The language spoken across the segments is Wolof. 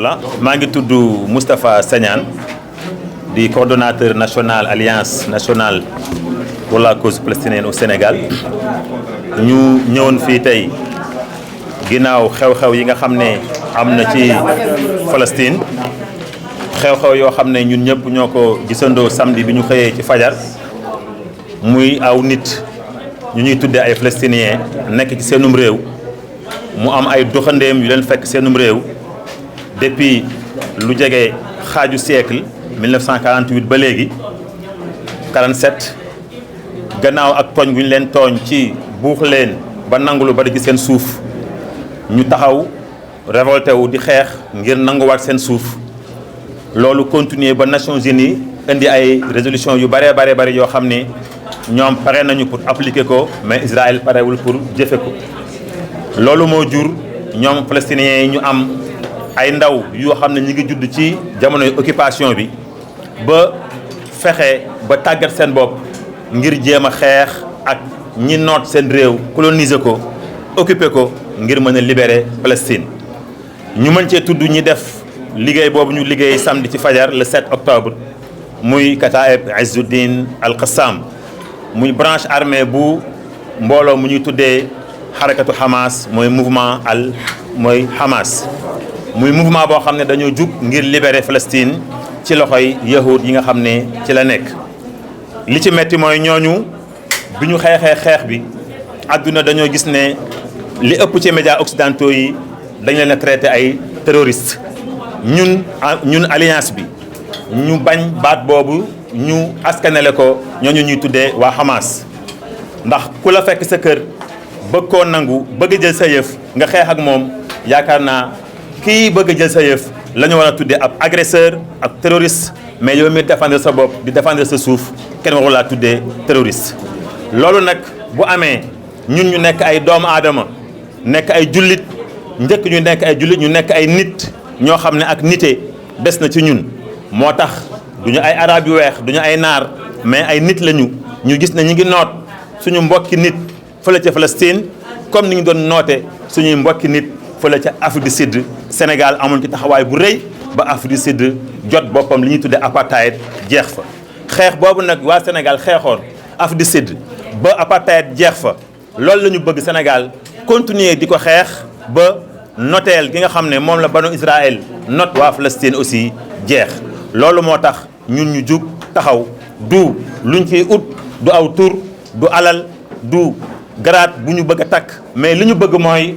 Allah maa ngi tudd Moustapha Sagnane di coordonnateur national alliance nationale pour la cause palestinienne au Sénégal ñu ñëwoon fii tey ginnaaw xew-xew yi nga xam ne am na ci Palestine xew-xew yoo xam ne ñun ñëpp ñoo ko gisandoo samedi bi ñu xëyee ci fajar muy aw nit ñu ñuy tuddee ay palestiniens nekk ci seenum réew mu am ay doxandeem yu leen fekk seenum réew depuis lu jege xaaju siècle 1948 ba léegi 47 gannaaw ak tooñ gu ñu leen tooñ ci buux leen ba nangu lu bari ci seen suuf ñu taxaw révolté wu di xeex ngir nanguwaat seen suuf loolu continuer ba Nations Unies indi ay résolution yu bare yoo xam ne ñoom pare nañu pour appliquer ko mais Israël parewul pour jëfe ko loolu moo jur ñoom palestiniens yi ñu am ay ndaw yoo xam ne ñi ngi judd ci jamonoy occupation bi ba fexe ba tàggat seen bopp ngir jéem a xeex ak ñi noot seen réew coloniser ko occuper ko ngir mën a libérer Palestine ñu mën cee tudd ñi def liggéey boobu ñu liggéey samedi ci fajar le 7 octobre muy Kataeb Izzuddin al-Qassam muy branche armée bu mbooloo mu ñuy tuddee xarakatu Hamas mooy mooy Hamas muy mouvement boo xam ne dañoo jug ngir libérer Palestine ci loxoy yahud yi nga xam ne ci la nekk. li ci metti mooy ñooñu bi ñu xeex bi àdduna dañoo gis ne li ëpp ci médias occidentaux yi dañ leen a traité ay terroristes ñun alliance bi ñu bañ baat boobu ñu askanele ko ñooñu ñuy tuddee waa Hamas ndax ku la fekk sa kër bëgg koo nangu bëgg jël sa yëf nga xeex ak moom yaakaar naa kii bëgg jël sa yëf la ñu war a tuddee ab agresseur ab terroriste mais yow mi défendre sa bopp di défendre sa suuf kenn waru laa tuddee terroriste. loolu nag bu amee ñun ñu nekk ay doomu aadama nekk ay jullit njëkk ñu nekk ay jullit ñu nekk ay nit ñoo xam ne ak nite des na ci ñun moo tax duñu ay arab yu weex duñu ay naar mais ay nit lañu ñu gis ne ñu ngi noot suñu mbokki nit fële ca Palestine comme ni ñu doon noote suñuy mbokki nit fële ca Afrique du Sud. Sénégal amoon ci taxawaay bu rëy ba Afrique du Sud jot boppam li ñuy tuddee apartheid jeex fa xeex boobu nag waa Sénégal xeexoon Afrique du Sud ba apartheid jeex fa loolu la ñu bëgg Sénégal continuer di ko xeex ba noteel gi nga xam ne moom la banu Israël not waa Palestine aussi jeex loolu moo tax ñun ñu jug taxaw du luñ ciy ut du aw tur du alal du garaat bu ñu bëgg a takk mais li ñu bëgg mooy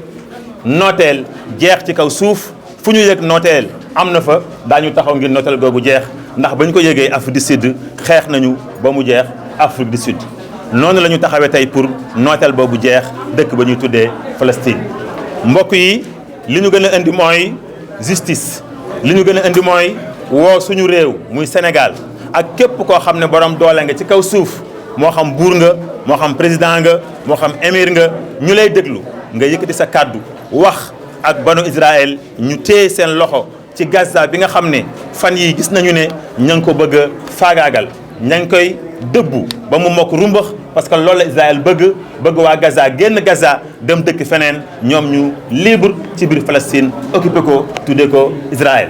nooteel jeex ci kaw suuf fu ñu yëg nooteel am na fa daañu taxaw ngir nooteel googu jeex ndax ba ñu ko yëgee Afrique du Sud xeex nañu ba mu jeex Afrique du Sud noonu la ñu taxawee tey pour nooteel boobu jeex dëkk ba ñuy tuddee Palestine. mbokk yi li ñu gën a indi mooy justice li ñu gën a indi mooy woo suñu réew muy Sénégal ak képp koo xam ne borom doole nga ci kaw suuf moo xam buur nga moo xam président nga moo xam émir nga ñu lay déglu nga yëkkati sa kàddu wax ak banu Israël ñu téye seen loxo ci Gaza bi nga xam ne fan yi gis nañu ne ña ngi ko bëgg a faagaagal ña ngi koy dëbbu ba mu mokk rumbax parce que loolu la Israël bëgg waa Gaza génn Gaza dem dëkk feneen ñoom ñu libre ci biir Palestine occupé ko tuddee ko Israël.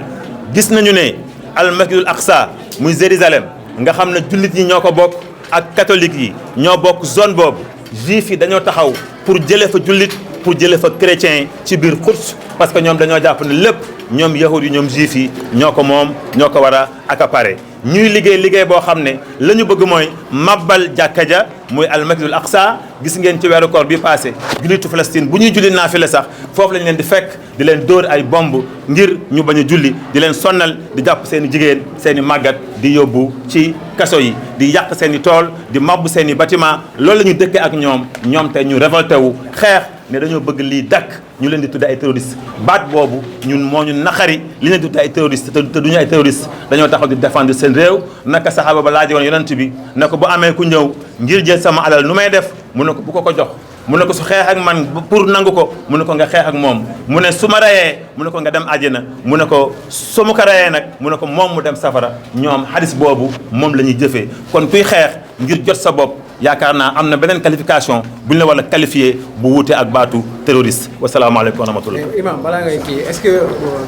gis nañu ne al masjidul aqsa muy Jérusalem nga xam ne jullit yi ñoo ko bokk ak catholique yi ñoo bokk zone boobu juif yi dañoo taxaw pour jëlee fa jullit pour jëlee fa chrétien ci biir Quds parce que ñoom dañoo jàpp ne lépp ñoom yahud yi ñoom juif yi ñoo ko moom ñoo ko war a accaparer ñuy liggéey boo xam ne la ñu bëgg mooy mabbal jàkka ja muy al masjidul aqsa gis ngeen ci weeru koor bi passé jullitu Palestine bu ñuy julli naafila sax foofu lañ leen di fekk di leen dóor ay bomb ngir ñu bañ a julli di leen sonnal di jàpp seen i jigéen seen i màggat di yóbbu ci kaso yi di yàq seen i tool di mabbu seen i bâtiment loolu la ñu dëkkee ak ñoom te ñu révolté wu xeex ne dañoo bëgg lii dakk ñu leen di tudde ay terroristes baat boobu ñun moo ñu naqari li leen di tudde ay terroristes te duñu ay terroristes dañoo taxaw di défendre seen réew naka saxaaba ba laajoon yonent bi ne ko bu amee ku ñëw ngir jël sama alal nu may def mu ne ko bu ko jox mu ne ko su xeex ak man pour nangu ko mu ne ko nga xeex ak moom mu ne su ma reyee mu ne ko nga dem àjjana mu ne ko su ma ko reyee nag mu ne ko moom mu dem safara ñoom hadis boobu moom la ñuy jëfee kon kuy xeex ngir jot sa bopp yaakaar naa am na beneen qualification bu ñu la war a qualifier bu wuute ak baatu terroriste wasalaamaaleykum wa rahmatullah. Imam balaa ngay kii est-ce que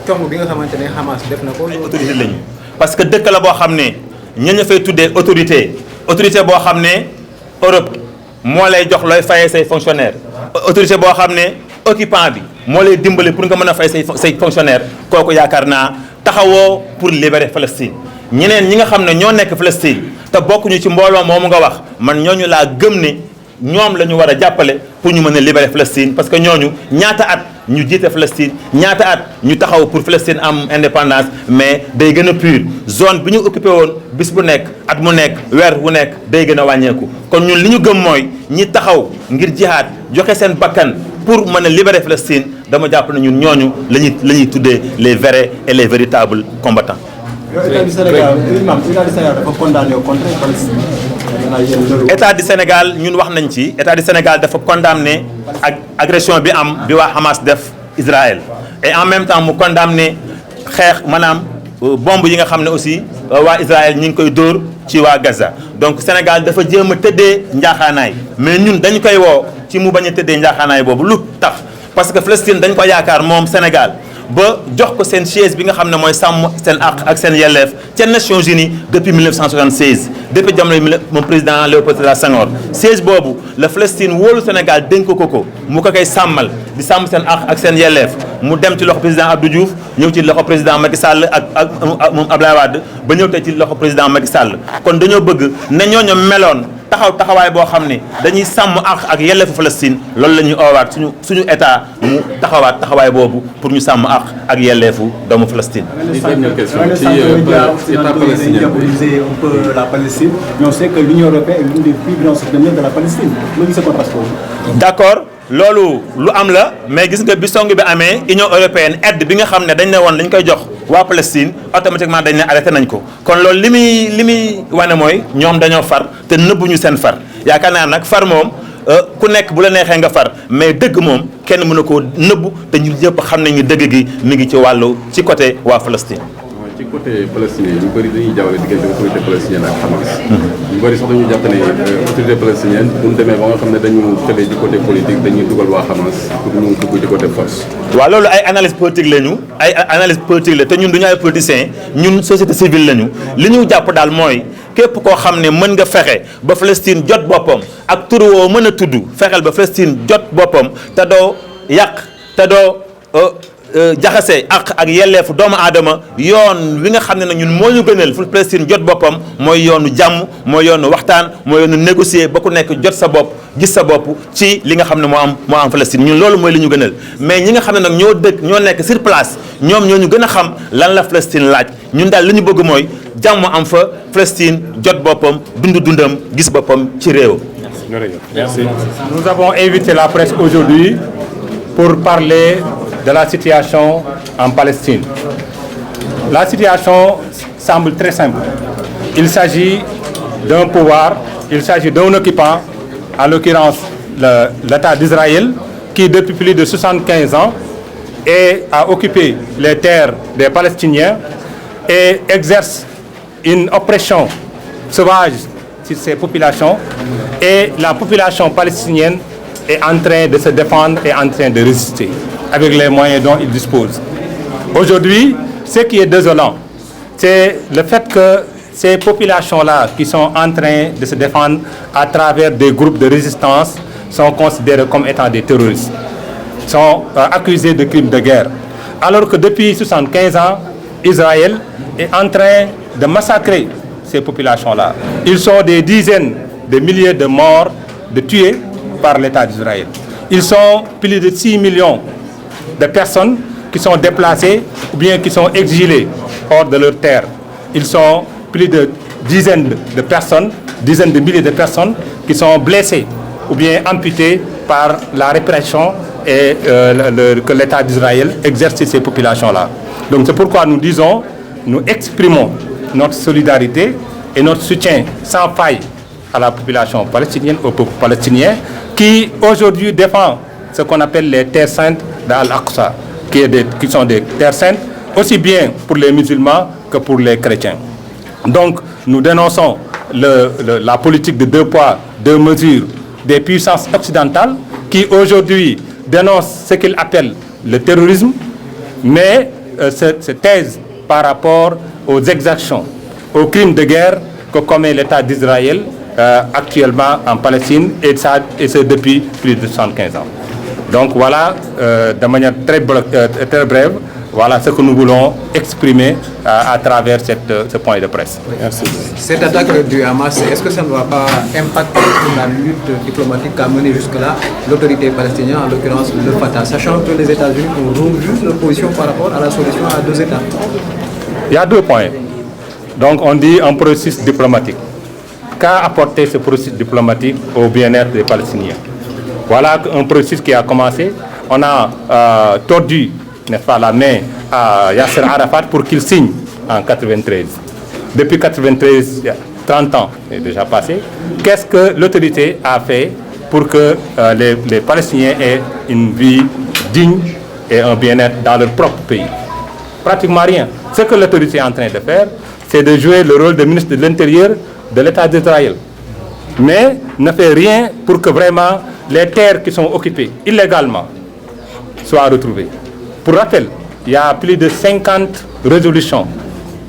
tomb bi nga xamante ne Hamas def na ko. autorité lañu parce que dëkk la boo xam ne ña fay tuddee autorité boo xam ne Europe moo lay jox looy fayee say fonctionnaire autorité boo xam ne occupant bi moo lay dimbali pour nga mën a fay say fonctionnaire kooku yaakaar naa taxawoo pour libérer Palestine. ñeneen ñi nga xam ne ñoo nekk Palestine te bokkuñu ci mbooloo moomu nga wax man ñooñu laa gëm ne ñoom la ñu war a jàppale pour ñu mën a libérer Palestine parce que ñooñu ñaata at ñu jiite Palestine ñaata at ñu taxaw pour Palestine am indépendance mais day gën a pur zone bi ñu occupé woon bis bu nekk at mu nekk weer wu nekk day gën a wàññeeku kon ñun li ñu gëm mooy ñi taxaw ngir jihaad joxe seen bakkan pour mën a libérer Palestine dama jàpp ne ñun ñooñu la ñuy tuddee les vrais et les véritables combattants. État du Sénégal dafa condamné contre Palestine. État du Sénégal ñun wax nañ ci État du Sénégal dafa condamné ak agression bi am bi waa Hamas def Israël et en même temps mu condamné xeex maanaam bombe yi nga xam ne aussi waa Israël ñi ngi koy dóor ci waa Gaza donc Sénégal dafa jéem a tëddee njaaxaanaay mais ñun dañu koy woo ci mu bañ a tëddee njaaxaanaay boobu lu tax parce que Palestine dañ ko yaakaar moom Sénégal ba jox ko seen chaise bi nga xam ne mooy sàmm seen àq ak seen yelleef ca Nations Unies depuis 1976 depuis jamono moom président Léopold Sédar Senghor chaise boobu la Palestine wóolu Sénégal dénk ko mu ko koy sàmmal di sàmm seen àq ak seen yelleef mu dem ci loxo président Abdou Diouf ñëw ci loxo président Macky Sall ak moom Abdoulaye Wade ba ñëw tey ci loxo président Macky Sall kon dañoo bëgg ne ñooñu meloon taxawaay boo xam ne dañuy sàmm ak yelleefu Palestine loolu la ñuy oowaat suñu état mu taxawaay boobu pour ñu sàmm ak yelleefu doomu Palestine. Dernière question ci état palestinien diaboliser un peu la Palestine mais on sait que l'Union européenne est l'une des puissances premières de la Palestine loolu gis nga parce que. d'accord loolu lu am la mais gis nga bi song bi amee Union européenne aide bi nga xam ne dañ ne woon dañ koy jox waa Palestine automatiquement dañ ne arrêté nañ ko kon loolu li muy wane mooy ñoom dañoo far te nëbbuñu seen far yaakaar naa nag far moom ku nekk bu la neexee nga far mais dëgg moom kenn mën na koo nëbbu te ñun ñëpp xam nañ ni dëgg gi mi ngi ci côté waa Palestine. ci côté palestinien ñu bëri dañuy jaawale diggante autorité palestinienne ak Hamas. ñu bëri sax dañu jàpp ne autorité palestinienne bu ñu demee ba nga xam ne dañu tëlee ci côté politique dañuy dugal waa Hamas pour ñu dugg ci côté force. waaw loolu ay analyse politique lañu ay analyse politique la te ñun duñu ay politiciens ñun société civile lañu li ñu jàpp daal mooy képp koo xam ne mën nga fexe ba Palestine jot boppam ak turu woo mën a tudd fexeel ba Palestine jot boppam te doo yàq te doo jaxase ak yelleefu doomu aadama yoon wi nga xam ne nag ñun moo ñu gënal fu Palestine jot boppam mooy yoonu jàmm mooy yoonu waxtaan mooy yoonu négocier ba ku nekk jot sa bopp gis sa bopp ci li nga xam ne moo am Palestine ñun loolu mooy li ñu gënal mais ñi nga xam ne nag ñoo nekk sur place ñoom ñoo ñu gën a xam lan la Palestine laaj ñun daal li ñu bëgg mooy jàmm am fa Palestine jot boppam dundam gis boppam ci réew. Merci. Nous avons invité la presse aujourd'hui pour parler de la situation en Palestine. La situation semble très simple. Il s'agit d'un pouvoir, il s'agit d'un occupant, en l'occurrence l'État d'Israël, qui depuis plus de 75 ans a occupé les terres des Palestiniens et exerce une oppression sauvage sur ces populations. Et la population palestinienne est en train de se défendre et en train de résister avec les moyens dont il dispose. Aujourd'hui, ce qui est désolant, c'est le fait que ces populations-là qui sont en train de se défendre à travers des groupes de résistance sont considérés comme étant des terroristes, sont accusés de crimes de guerre. Alors que depuis 75 ans, Israël est en train de massacrer ces populations-là. Ils sont des dizaines de milliers de morts, de tués par l'État d'Israël. Ils sont plus de 6 millions de personnes qui sont déplacées ou bien qui sont exilées hors de leur terre. Ils sont plus de dizaines de personnes, dizaines de milliers de personnes qui sont blessées ou bien amputées par la répression et que l'État d'Israël exerce sur ces populations-là. Donc c'est pourquoi nous exprimons notre solidarité et notre soutien sans faille à la population palestinienne, au peuple palestinien, qui aujourd'hui défend ce qu'on appelle les terres saintes d'Al-Aqsa, qui sont des terres saintes, aussi bien pour les musulmans que pour les chrétiens. Donc, nous dénonçons la politique de 2 poids, 2 mesures des puissances occidentales qui aujourd'hui dénoncent ce qu'ils appellent le terrorisme, mais se taisent par rapport aux exactions, aux crimes de guerre que commet l'État d'Israël actuellement en Palestine, et ce depuis plus de 75 ans. Donc voilà, de manière très brève, voilà ce que nous voulons exprimer à travers ce point de presse. Merci. Cette attaque du Hamas, est-ce que ça ne va pas impacter la lutte diplomatique qu'a menée jusque-là l'autorité palestinienne, en l'occurrence le Fatah, sachant que les États-Unis ont rompu leur position par rapport à la solution à 2 États? Il y a 2 points. Donc on dit un processus diplomatique. Qu'a apporté ce processus diplomatique au bien-être des Palestiniens? Voilà un processus qui a commencé. On a tordu, n'est-ce pas, la main à Yasser Arafat pour qu'il signe en 93. Depuis 93, 30 ans est déjà passé. Qu'est-ce que l'autorité a fait pour que les Palestiniens aient une vie digne et un bien-être dans leur propre pays? Pratiquement rien. Ce que l'autorité est en train de faire, c'est de jouer le rôle de ministre de l'Intérieur de l'État d'Israël. Mais ne fait rien pour que vraiment les terres qui sont occupées illégalement soient retrouvées. Pour rappel, il y a plus de 50 résolutions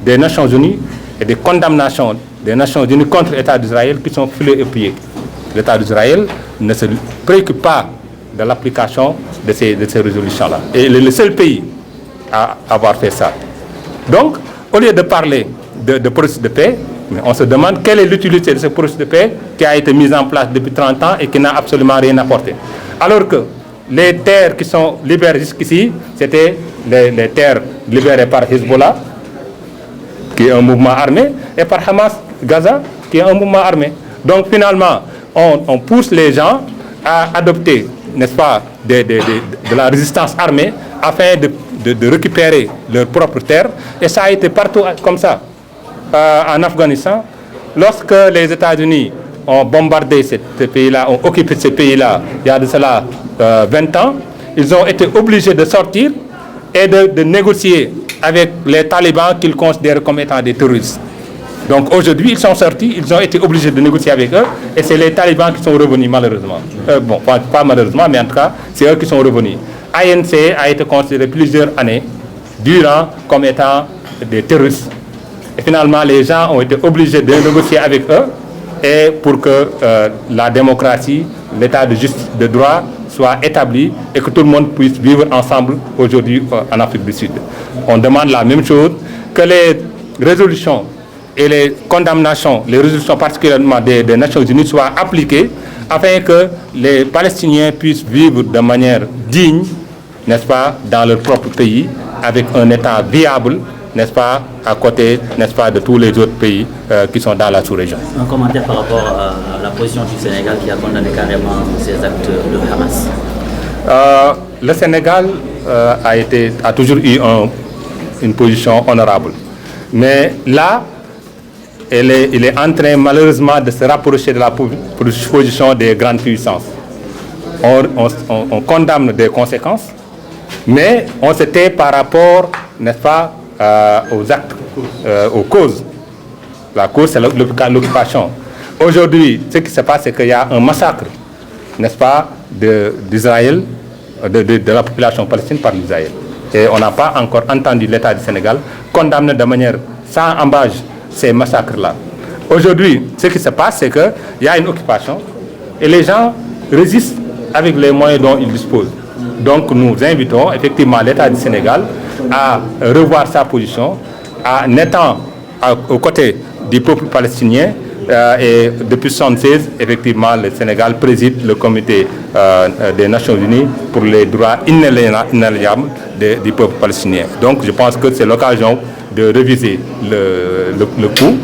des Nations Unies et des condamnations des Nations Unies contre l'État d'Israël qui sont filées et pliées. L'État d'Israël ne se préoccupe pas de l'application de ces résolutions-là. Et le seul pays à avoir fait ça. Donc, au lieu de parler de processus de paix, on se demande quelle est l'utilité de ce processus de paix qui a été mis en place depuis 30 ans et qui n'a absolument rien apporté. Alors que les terres qui sont libérées jusqu'ici, c'était les terres libérées par Hezbollah, qui est un mouvement armé, et par Hamas Gaza, qui est un mouvement armé. Donc finalement, on pousse les gens à adopter, n'est-ce pas, de la résistance armée afin de récupérer leurs propres terres. Et ça a été partout comme ça. En Afghanistan, lorsque les États-Unis ont bombardé ce pays-là, ont occupé ce pays-là, il y a de cela 20 ans, ils ont été obligés de sortir et de négocier avec les talibans qu'ils considèrent comme étant des terroristes. Donc aujourd'hui, ils sont sortis, ils ont été obligés de négocier avec eux, et c'est les talibans qui sont revenus malheureusement. Bon, pas malheureusement, mais en tout cas, c'est eux qui sont revenus. ANC a été considéré plusieurs années durant comme étant des terroristes. Et finalement, les gens ont été obligés de négocier avec eux et pour que la démocratie, l'état de justice, de droit soit établi et que tout le monde puisse vivre ensemble aujourd'hui en Afrique du Sud. On demande la même chose, que les résolutions et les condamnations, les résolutions particulièrement des Nations Unies soient appliquées afin que les Palestiniens puissent vivre de manière digne, n'est-ce pas, dans leur propre pays, avec un état viable, n'est-ce pas, à côté, n'est-ce pas, de tous les autres pays qui sont dans la sous-région. Un commentaire par rapport à la position du Sénégal qui a condamné carrément ces actes de Hamas. Le Sénégal a toujours eu une position honorable. Mais là, il est en train malheureusement de se rapprocher de la position des grandes puissances. On condamne des conséquences, mais on se tait par rapport, n'est-ce pas, aux actes, aux causes. La cause, c'est l'occupation. Aujourd'hui, ce qui se passe, c'est qu'il y a un massacre, n'est-ce pas, d'Israël, de la population palestinienne par l'Israël. Et on n'a pas encore entendu l'État du Sénégal condamner de manière sans embâche ces massacres-là. Aujourd'hui, ce qui se passe, c'est qu'il y a une occupation et les gens résistent avec les moyens dont ils disposent. Donc nous invitons effectivement l'État du Sénégal à revoir sa position en étant aux côtés du peuple palestinien. Et depuis 1976, effectivement, le Sénégal préside le comité des Nations Unies pour les droits inaliénables du peuple palestinien. Donc je pense que c'est l'occasion de réviser le coup,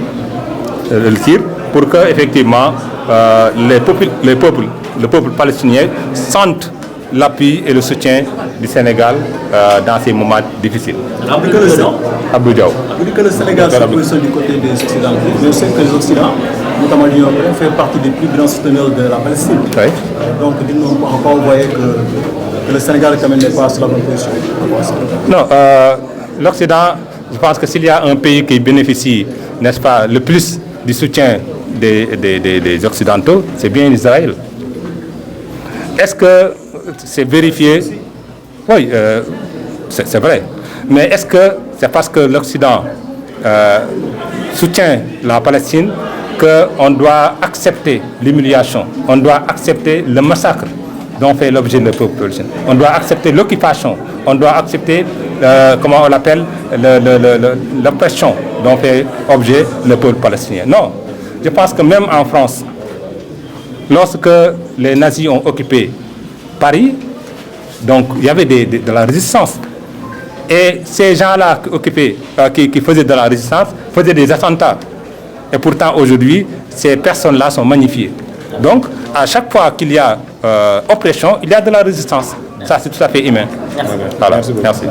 le tir, pour que effectivement le peuple palestinien sente l'appui et le soutien du Sénégal dans ces moments difficiles. Abdou Diaw. Vous dites que le Sénégal se positionne du côté des Occidentaux. Je sais que les Occidentaux, notamment l'Union européenne, fait partie des plus grands souteneurs de la Palestine. Oui. Donc, dites-nous encore, vous voyez que le Sénégal quand même n'est pas sur la bonne position. Non, l'Occident, je pense que s'il y a un pays qui bénéficie, n'est-ce pas, le plus du soutien des Occidentaux, c'est bien Israël. Est-ce que c'est vérifié? Oui, c'est vrai. Mais est-ce que c'est parce que l'Occident soutient la Palestine qu'on doit accepter l'humiliation, on doit accepter le massacre dont fait l'objet le peuple palestinien, on doit accepter l'occupation, on doit accepter, comment on l'appelle, l'oppression dont fait objet le peuple palestinien? Non. Je pense que même en France, lorsque les nazis ont occupé Paris, donc il y avait de la résistance. Et ces gens-là qui faisaient de la résistance faisaient des attentats. Et pourtant, aujourd'hui, ces personnes-là sont magnifiées. Donc, à chaque fois qu'il y a oppression, il y a de la résistance. Ça, c'est tout à fait humain. Merci. Voilà. Merci.